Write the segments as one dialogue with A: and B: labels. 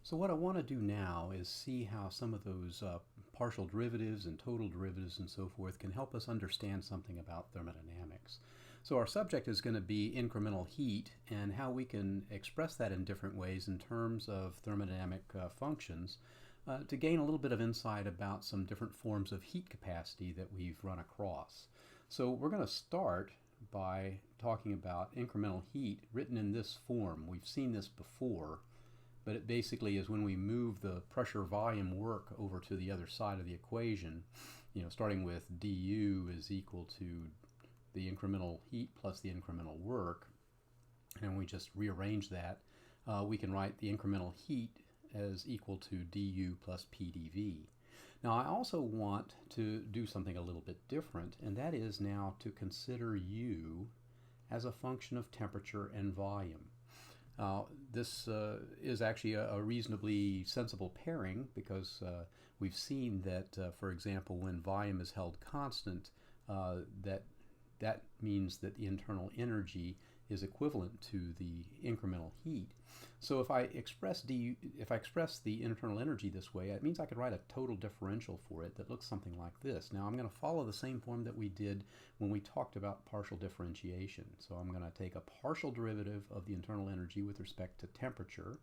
A: So what I want to do now is see how some of those partial derivatives and total derivatives and so forth can help us understand something about thermodynamics. So our subject is going to be incremental heat and how we can express that in different ways in terms of thermodynamic functions to gain a little bit of insight about some different forms of heat capacity that we've run across. So we're going to start by talking about incremental heat written in this form. We've seen this before, but it basically is when we move the pressure volume work over to the other side of the equation, starting with du is equal to the incremental heat plus the incremental work, and we just rearrange that, we can write the incremental heat as equal to du plus pdv. Now I also want to do something a little bit different, and that is now to consider u as a function of temperature and volume. This is actually a reasonably sensible pairing because we've seen that, for example, when volume is held constant, that means that the internal energy is equivalent to the incremental heat. So if I express the internal energy this way, it means I could write a total differential for it that looks something like this. Now I'm going to follow the same form that we did when we talked about partial differentiation. So I'm going to take a partial derivative of the internal energy with respect to temperature,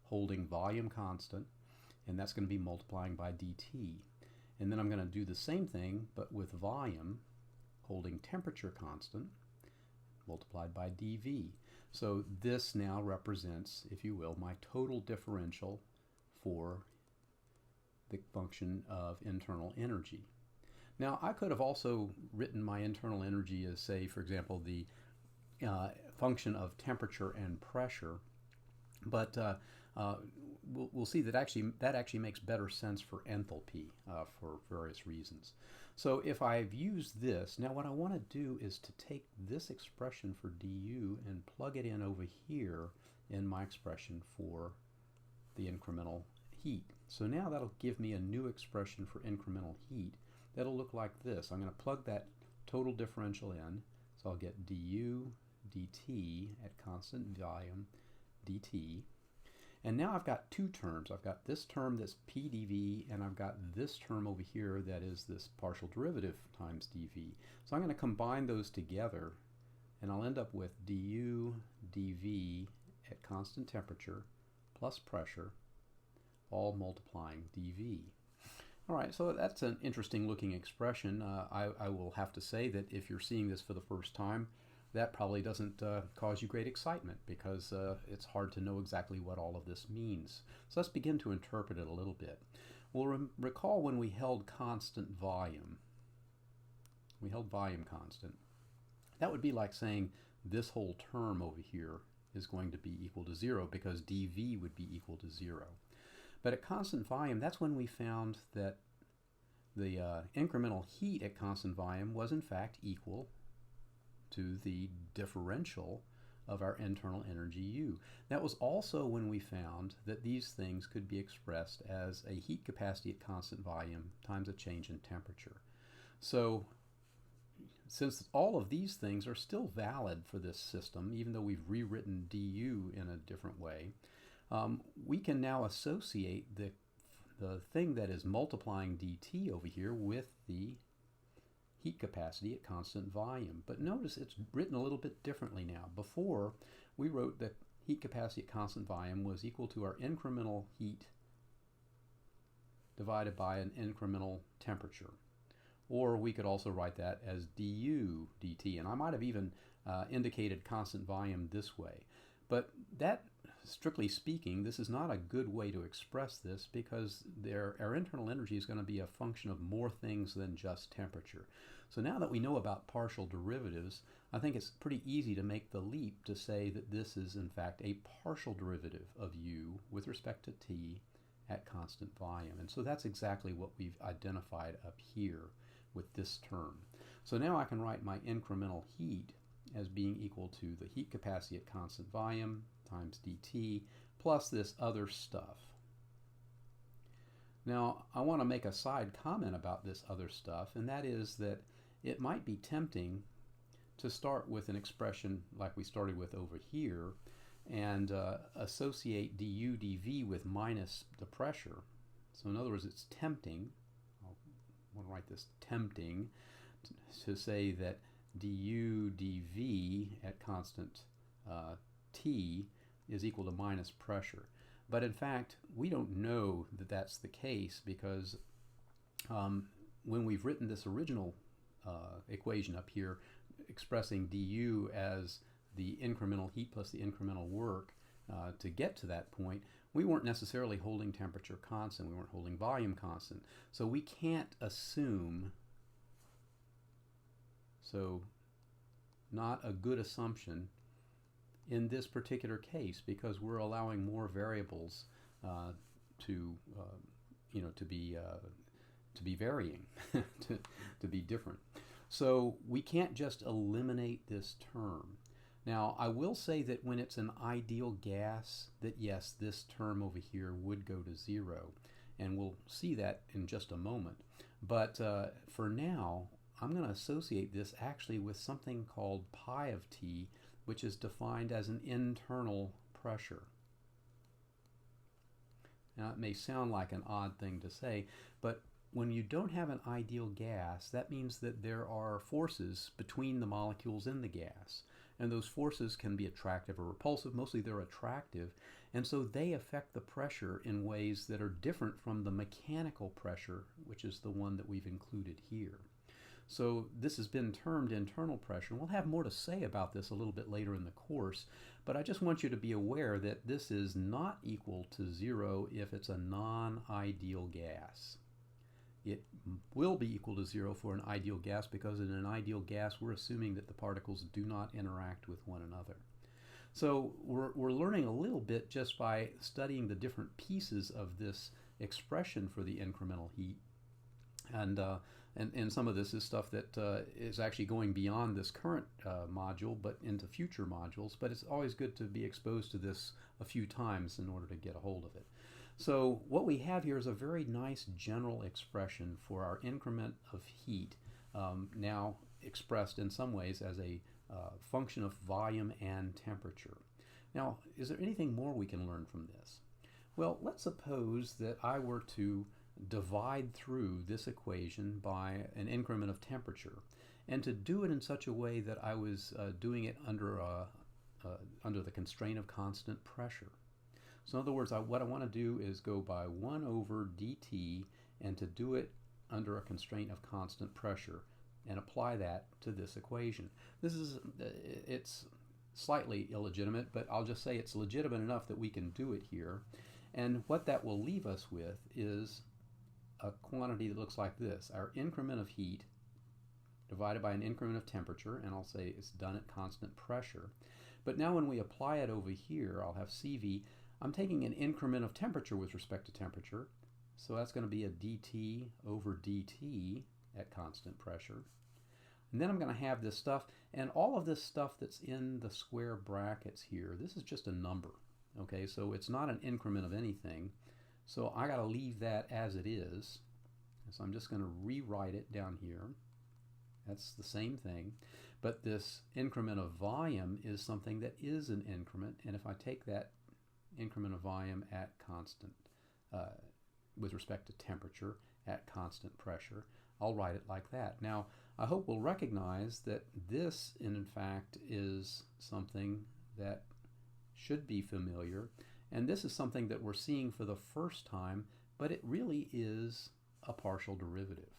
A: holding volume constant, and that's going to be multiplying by dt. And then I'm going to do the same thing but with volume, holding temperature constant, multiplied by dV. So this now represents, if you will, my total differential for the function of internal energy. Now I could have also written my internal energy as, say, for example, the function of temperature and pressure, but we'll see that actually makes better sense for enthalpy for various reasons. So if I've used this, now what I want to do is to take this expression for du and plug it in over here in my expression for the incremental heat. So now that'll give me a new expression for incremental heat that'll look like this. I'm going to plug that total differential in, so I'll get du dt at constant volume dt. And now I've got two terms. I've got this term that's pdv, and I've got this term over here that is this partial derivative times dv. So I'm going to combine those together, and I'll end up with du dv at constant temperature plus pressure, all multiplying dv. All right, so that's an interesting looking expression. I will have to say that if you're seeing this for the first time, that probably doesn't cause you great excitement because it's hard to know exactly what all of this means. So let's begin to interpret it a little bit. We'll recall when we held constant volume. We held volume constant. That would be like saying this whole term over here is going to be equal to 0 because dV would be equal to 0. But at constant volume, that's when we found that the incremental heat at constant volume was in fact equal to the differential of our internal energy U. That was also when we found that these things could be expressed as a heat capacity at constant volume times a change in temperature. So since all of these things are still valid for this system, even though we've rewritten du in a different way, we can now associate the thing that is multiplying dt over here with the heat capacity at constant volume. But notice it's written a little bit differently now. Before, we wrote that heat capacity at constant volume was equal to our incremental heat divided by an incremental temperature. Or we could also write that as du dt. And I might have even indicated constant volume this way. But that, strictly speaking, this is not a good way to express this because our internal energy is going to be a function of more things than just temperature. So now that we know about partial derivatives, I think it's pretty easy to make the leap to say that this is in fact a partial derivative of u with respect to t at constant volume. And so that's exactly what we've identified up here with this term. So now I can write my incremental heat as being equal to the heat capacity at constant volume times dt plus this other stuff. Now I want to make a side comment about this other stuff, and that is that it might be tempting to start with an expression like we started with over here and associate du dv with minus the pressure. So in other words, it's tempting, I want to write this tempting, to say that du dv at constant t is equal to minus pressure. But in fact, we don't know that that's the case, because when we've written this original equation up here expressing du as the incremental heat plus the incremental work, to get to that point, we weren't necessarily holding temperature constant, we weren't holding volume constant. So we can't assume, so not a good assumption in this particular case, because we're allowing more variables to be varying, to be different. So we can't just eliminate this term. Now, I will say that when it's an ideal gas, that yes, this term over here would go to 0, and we'll see that in just a moment. But for now, I'm going to associate this actually with something called pi of t, which is defined as an internal pressure. Now, it may sound like an odd thing to say, but when you don't have an ideal gas, that means that there are forces between the molecules in the gas. And those forces can be attractive or repulsive. Mostly they're attractive. And so they affect the pressure in ways that are different from the mechanical pressure, which is the one that we've included here. So this has been termed internal pressure. We'll have more to say about this a little bit later in the course, but I just want you to be aware that this is not equal to 0 if it's a non-ideal gas. It will be equal to 0 for an ideal gas, because in an ideal gas we're assuming that the particles do not interact with one another. So we're learning a little bit just by studying the different pieces of this expression for the incremental heat. And some of this is stuff that is actually going beyond this current module, but into future modules. But it's always good to be exposed to this a few times in order to get a hold of it. So what we have here is a very nice general expression for our increment of heat, now expressed in some ways as a function of volume and temperature. Now, is there anything more we can learn from this? Well, let's suppose that I were to divide through this equation by an increment of temperature, and to do it in such a way that I was doing it under the constraint of constant pressure. So in other words, what I want to do is go by 1 over dt, and to do it under a constraint of constant pressure, and apply that to this equation. It's slightly illegitimate, but I'll just say it's legitimate enough that we can do it here. And what that will leave us with is a quantity that looks like this: our increment of heat divided by an increment of temperature, and I'll say it's done at constant pressure. But now when we apply it over here, I'll have CV. I'm taking an increment of temperature with respect to temperature, so that's going to be a dt over dt at constant pressure. And then I'm going to have this stuff, and all of this stuff that's in the square brackets here, this is just a number. Okay, so it's not an increment of anything, so I got to leave that as it is. So I'm just going to rewrite it down here. That's the same thing, but this increment of volume is something that is an increment, and if I take that increment of volume at constant, with respect to temperature at constant pressure, I'll write it like that. Now, I hope we'll recognize that this, in fact, is something that should be familiar, and this is something that we're seeing for the first time, but it really is a partial derivative.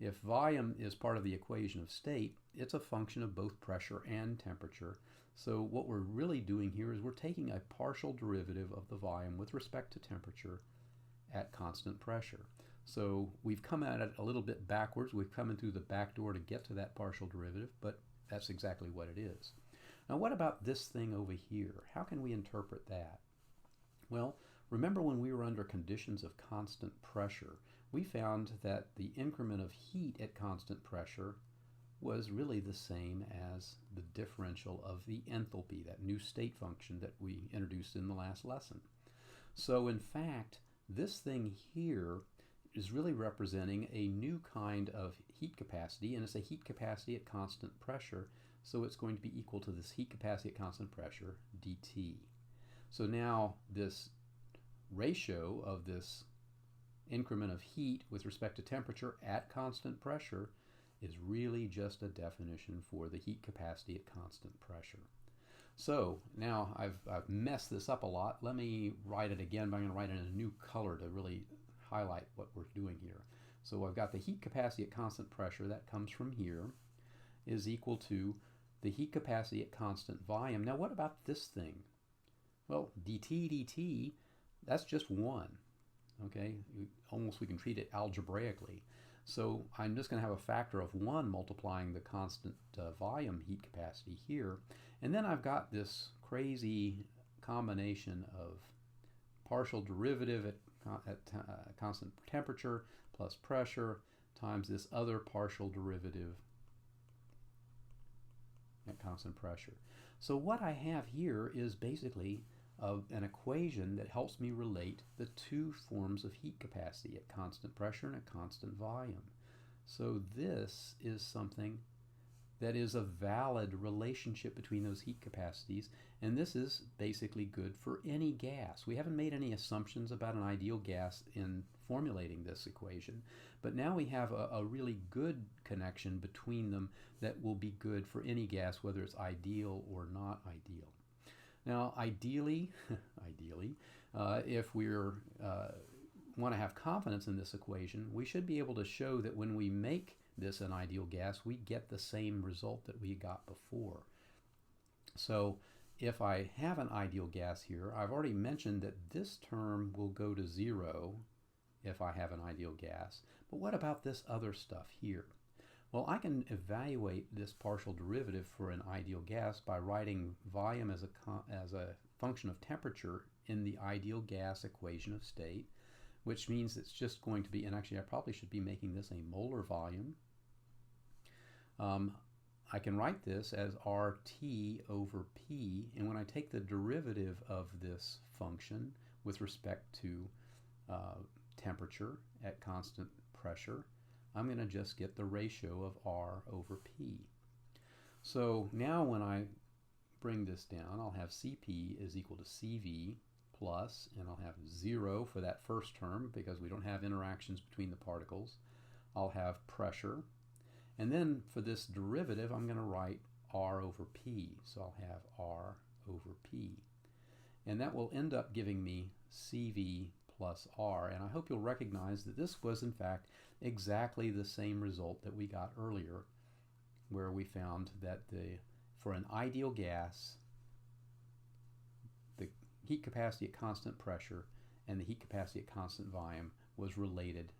A: If volume is part of the equation of state, it's a function of both pressure and temperature. So what we're really doing here is we're taking a partial derivative of the volume with respect to temperature at constant pressure. So we've come at it a little bit backwards. We've come in through the back door to get to that partial derivative, but that's exactly what it is. Now, what about this thing over here? How can we interpret that? Well, remember when we were under conditions of constant pressure, we found that the increment of heat at constant pressure was really the same as the differential of the enthalpy, that new state function that we introduced in the last lesson. So in fact, this thing here is really representing a new kind of heat capacity, and it's a heat capacity at constant pressure. So it's going to be equal to this heat capacity at constant pressure, dt. So now this ratio of this increment of heat with respect to temperature at constant pressure is really just a definition for the heat capacity at constant pressure. So now I've messed this up a lot. Let me write it again, but I'm going to write it in a new color to really highlight what we're doing here. So I've got the heat capacity at constant pressure, that comes from here, is equal to the heat capacity at constant volume. Now what about this thing? Well, dt, that's just 1. Okay, we can treat it algebraically. So I'm just going to have a factor of 1 multiplying the constant volume heat capacity here. And then I've got this crazy combination of partial derivative at constant temperature plus pressure times this other partial derivative at constant pressure. So what I have here is basically an equation that helps me relate the two forms of heat capacity at constant pressure and at constant volume. So this is something that is a valid relationship between those heat capacities, and this is basically good for any gas. We haven't made any assumptions about an ideal gas in formulating this equation, but now we have a really good connection between them that will be good for any gas, whether it's ideal or not ideal. Now, ideally, if we're want to have confidence in this equation, we should be able to show that when we make this an ideal gas, we get the same result that we got before. So if I have an ideal gas here, I've already mentioned that this term will go to 0 if I have an ideal gas. But what about this other stuff here? Well, I can evaluate this partial derivative for an ideal gas by writing volume as a function of temperature in the ideal gas equation of state, which means it's just going to be, and actually I probably should be making this a molar volume. I can write this as RT over P, and when I take the derivative of this function with respect to temperature at constant pressure, I'm going to just get the ratio of R over P. So now when I bring this down, I'll have Cp is equal to Cv plus, and I'll have 0 for that first term because we don't have interactions between the particles. I'll have pressure, and then for this derivative I'm going to write R over P. So I'll have R over P. And that will end up giving me Cv plus R, and I hope you'll recognize that this was in fact exactly the same result that we got earlier, where we found that for an ideal gas, the heat capacity at constant pressure and the heat capacity at constant volume was related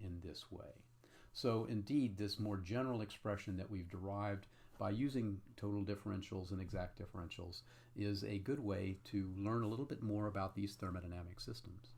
A: in this way. So indeed, this more general expression that we've derived by using total differentials and exact differentials is a good way to learn a little bit more about these thermodynamic systems.